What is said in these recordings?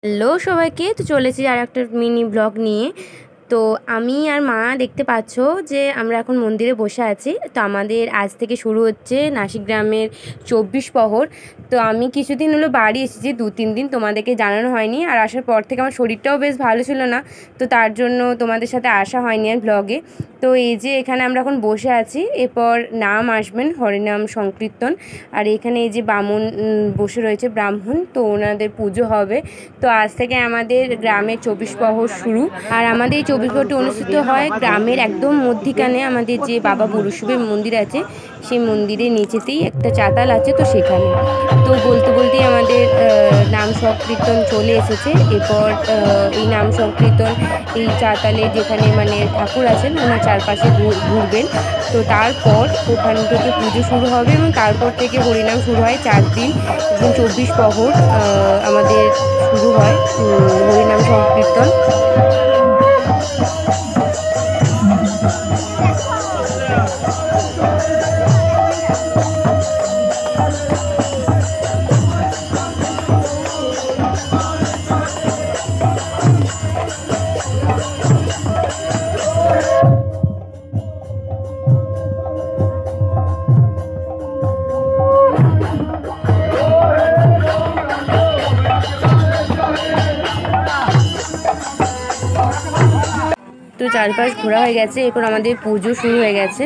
Hello সবাইকে, তো চলেছি আর একটা মিনি ব্লগ নিয়ে। তো আমি আর মা দেখতে পাচ্ছ যে আমরা এখন মন্দিরে বসে আছি। তো আমাদের আজ থেকে শুরু হচ্ছে নাসিক গ্রামের 24 প্রহর। তো আমি কিছুদিন হলো বাড়ি এসেছি, 2-3 দিন, তোমাদেরকে জানানো হয়নি। আর আসার পর থেকে আমার শরীরটাও বেশ ভালো ছিল না, তো তার জন্য তোমাদের সাথে আসা হয়নি আর ব্লগে। তো এই যে এখানে আমরা এখন বসে আছি, এরপর নাম আসবেন, হরিনাম সংকীর্তন। আর এখানে এই যে বামুন বসে রয়েছে, ব্রাহ্মণ, তো ওনাদের পুজো হবে। তো আজ থেকে আমাদের গ্রামের 24 প্রহর শুরু। আর আমাদের এই 24 প্রহরটি অনুষ্ঠিত হয় গ্রামের একদম মধ্যিখানে আমাদের যে বাবা বড়ুশুভের মন্দির আছে, সেই মন্দিরের নিচেতেই একটা চাতাল আছে, তো সেখানে। তো বলতে বলতেই আমাদের নাম সংকীর্তন চলে এসেছে। এরপর এই নাম সংকীর্তন এই চাতালে যেখানে মানে ঠাকুর আছেন ওনার চারপাশে ঘুরবেন। তো তারপর ওখান থেকে পুজো শুরু হবে এবং তারপর থেকে হরিনাম শুরু হয় 4 দিন, এবং 24 প্রহর আমাদের শুরু হয় হরিনাম সংকীর্তন। তো চারপাশ ঘোরা হয়ে গেছে, এরপর আমাদের পুজো শুরু হয়ে গেছে।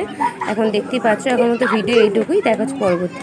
এখন দেখতেই পাচ্ছ, এখন মতো ভিডিও এইটুকুই, দেখা হচ্ছে পরবর্তী।